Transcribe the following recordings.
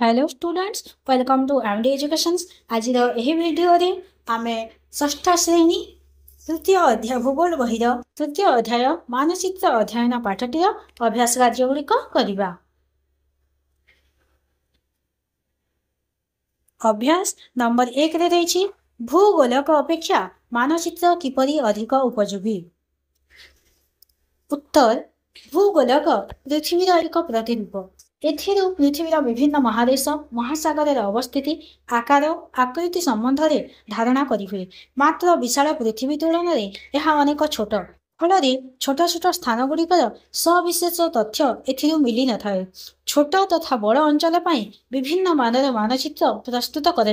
Hello students, welcome to MD educations. आज यही video रे आमे षष्ठ श्रेणी तृतीय अध्याय भूगोल बहिर तृतीय अध्याय मानचित्र अध्ययन पाठटीर अभ्यास कार्य गुड़िक करवा। अभ्यास नंबर 1 रे रही भूगोलक अपेक्षा मानचित्र किपरि अधिक उपयोगी। उत्तर भूगोलक पृथ्वीर एक प्रतिरूप। एथिरू पृथ्वीर विभिन्न महादेश महासागर अवस्थिति आकार आकृति संबंध में धारणा करि मात्र विशाल पृथ्वी तुलन में यह अनेक छोट फल छोट छोट स्थान गुड़िकर सविशेष तथ्य एथिरू मिली न थाए। छोट तथा बड़ अंचल विभिन्न मानर मानचित्र प्रस्तुत कर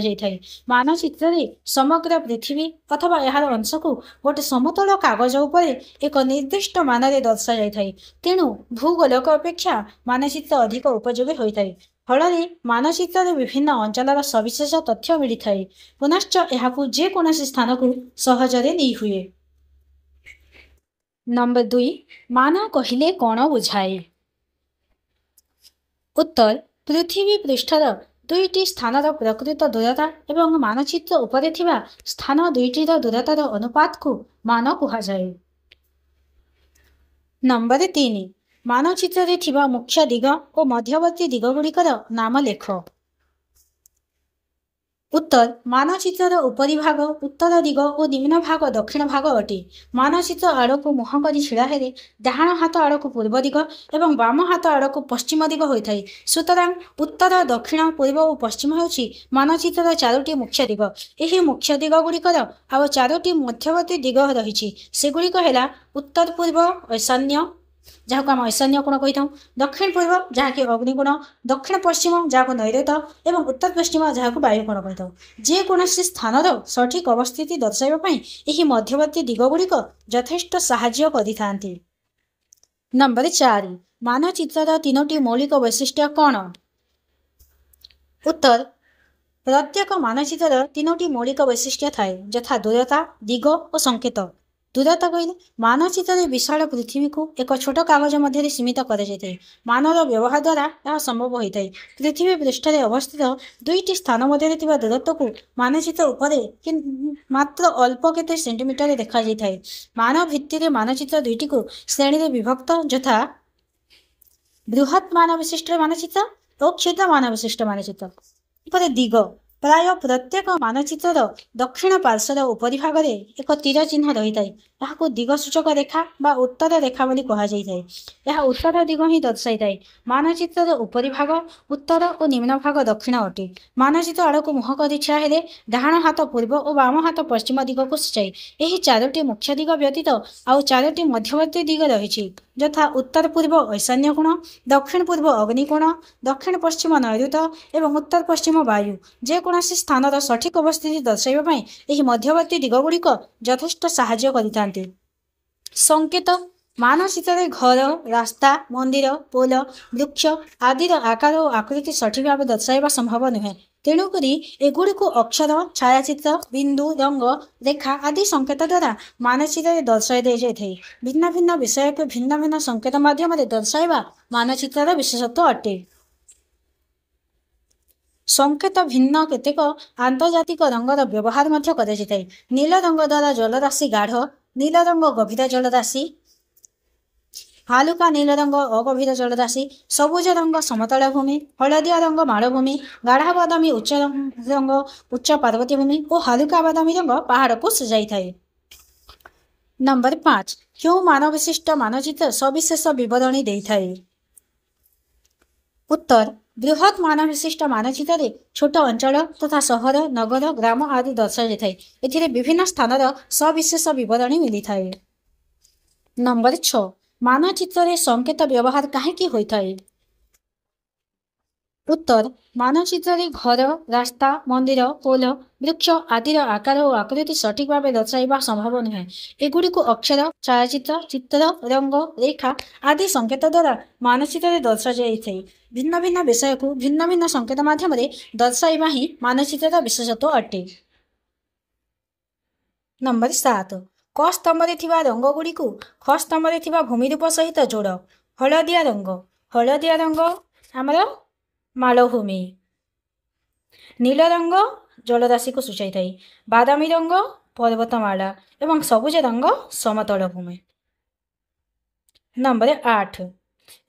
मानचित्र समग्र पृथ्वी अथवा यार अंश को गोटे समतल कागज उपर एक निर्दिष्ट मानरे दर्शा जाए। तेणु भूगोलक अपेक्षा मानचित्र अधिक उपयोगी होता है। फल मानचित्र विभिन्न अंचल सविशेष तथ्य मिली थाए। पुनश्च यहाकू जेकोसी स्थान को सहजरे नहीं हुए। नंबर 2 मान कहिले कौन बुझाए। उत्तर पृथ्वी पृष्ठर दुईटी स्थानर प्रकृत दूरता एवं मानचित्र उपरे थिबा स्थान दुईटीर दूरतार अनुपात को मान कुहाजाए। नंबर 3 मानचित्र रे थिबा मुख्य दिग और मध्यवर्ती दिग गुड़िकर नाम लेख। उत्तर मानचित्र उपरी भाग उत्तर दिग और निम्न भाग दक्षिण भाग अटे। मानचित्र आड़ को मुह कर छिड़ा हेले डाहाण हाथ आड़ को पूर्व दिग और बाम हाथ आड़ को पश्चिम दिग होता है। सुतरां उत्तर दक्षिण पूर्व और पश्चिम होउछि मानचित्र चारोटी मुख्य दिग। यही मुख्य दिग गुड़िकर आउ चारोटी मध्यवर्ती दिग रही सेगुड़िक है उत्तर पूर्व ईशान्य जहाँ को आम ईशान्य कोण कही था, दक्षिण पूर्व जहाँ कि अग्निकोण, दक्षिण पश्चिम जहाँ को नैऋत्य एवं उत्तर पश्चिम जहाँ को वायुकोण कही था। जेकोसी स्थानर सठिक अवस्थिति दर्शाइबा यही मध्यवर्ती दिग गुड़िक यथेष्ट साहाय्य करिथांती। नंबर 4 मानचित्रर 3टी मौलिक वैशिष्ट्य कौन। उत्तर प्रत्येक मानचित्रर 3टी मौलिक वैशिष्ट्य थाए यथा दूरता दिग और संकेत। दूरता कहले मानचित्र विशाल पृथ्वी को एक छोट कागज मध्य सीमित कर मानर व्यवहार द्वारा यह संभव होता है। पृथ्वी पृष्ठ में अवस्थित दुईटी स्थान मध्य दूरत्व को मानचित्र उपरे मात्र अल्प केते सेंटीमीटर देखा जाए। मान भित्ति मानचित्र दुईटी को श्रेणी में विभक्त यथा बृहत् मान विशिष्ट मानचित्र और क्षुद्र मान विशिष्ट मानचित्र। दिग प्राय प्रत्येक मानचित्रर दक्षिण पार्श्वर उपरी भाग में एक तीर चिन्ह रही है। यह दिग सूचक रेखा बा उत्तर रेखा बोली कहा जाए। यह उत्तर दिग ही दर्शाई थाए। मानचित्रर उपरी भाग उत्तर और निम्न भाग दक्षिण अटे। मानचित्र आड़ को मुह कर छिड़ा हेले डाहाण हाथ पूर्व और बाम हाथ पश्चिम दिग को सूचाए। यही चारोटी मुख्य दिग व्यतीत आउ चारोटी मध्यवर्ती दिग रही यथा उत्तर पूर्व ईशान्य कोण, दक्षिण पूर्व अग्निकोण, दक्षिण पश्चिम नैऋत्य एवं उत्तर पश्चिम वायु। जेकोसी स्थानर सठिक अवस्थिति दर्शाइबा यही मध्यवर्ती दिग गुड़िक यथेष्ट साहाय्य करिथांती। संकेत मानचित्र घर रास्ता मंदिर पोल वृक्ष आदि आकार और आकृति सठिक भाव दर्शाइबा संभव नुहे। तेणुक एगुड़ी अक्षर छायाचित्र बिंदु रंग रेखा आदि संकेत द्वारा मानचित्र दर्शाई दी जाए। भिन्न भिन्न विषय को भिन्न भिन्न संकेत माध्यम दर्शाइबा मानचित्र विशेषत्व अटे। संकेत भिन्न केतेक आंतर्जातिक रंगर व्यवहार कर नील रंग द्वारा जलराशि गाढ़ नील रंग गभीर जलराशि, हालुका नील रंग अगभीर जलराशि, सबुज रंग समतल भूमि, हलदिया रंग मालभूमि, गाढ़ा बादामी उच्च रंग उच्च पार्वती भूमि और हालुका बादामी रंग पहाड़ को सजाई थाए। नंबर 5 क्यों मान विशिष्ट मानचित्र सविशेष विवरणी दे थाए। उत्तर बृहत् मान विशिष्ट मानचित्र छोट अंचल तथा सहर नगर ग्राम आदि दर्शा जाए। एथिरे विभिन्न स्थानर सविशेष विवरणी मिली थाए। नंबर 6 मानचित्र संकेत व्यवहार कहीं होता है। उत्तर मानचित्र घर रास्ता मंदिर पोल वृक्ष आदि आकार और आकृति सठिक भाव दर्शाइबा संभव नुहे। एगुड़ी अक्षर छायाचित्र चित्र रंग रेखा आदि संकेत द्वारा मानचित्र दर्शा जाए। भिन्न भिन्न विषय को भिन्न भिन्न संकेत माध्यम दर्शाइबा ही मानचित्र विशेषत्व अटे। नंबर 7 क स्तंभ में रंग गुड़ी को ख स्तंभ में भूमिरूप सहित जोड़। हलदिया रंग आमर मालभूमि, नील रंग जलराशि को सूचाई थाई। बादामी रंग पर्वतमाला एवं सबुज रंग समतल भूमि। नंबर 8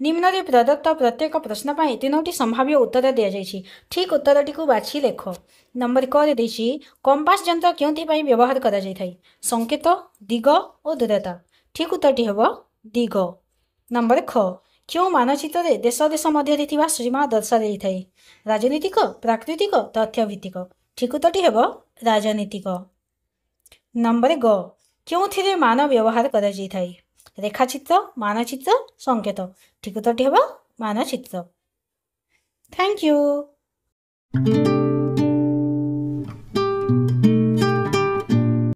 निम्न प्रदत्त प्रत्येक प्रश्न पर तीनोटी संभाव्य उत्तर दि जाइए। ठीक उत्तरटी को बाछि लेख। नंबर क देछि कंपास यंत्र क्योंथिपाई व्यवहार करा जाय थाई? संकेत, दिग और दूरता। ठीक उत्तरटी हेबो दिग। नंबर ख क्यों मानचित्र देश देश मध्य थिबा सीमा दर्शा जाय थाई? राजनीतिक, प्राकृतिक, तथ्यभित्तिक। ठीक उत्तरटी हेबो राजनीतिक। नंबर ग क्योंथिरे मान व्यवहार करा जाय थाई? रेखाचित्र, मानचित्र, संकेत। ठीक उत्तरटी हेबो मानचित्र। Thank you.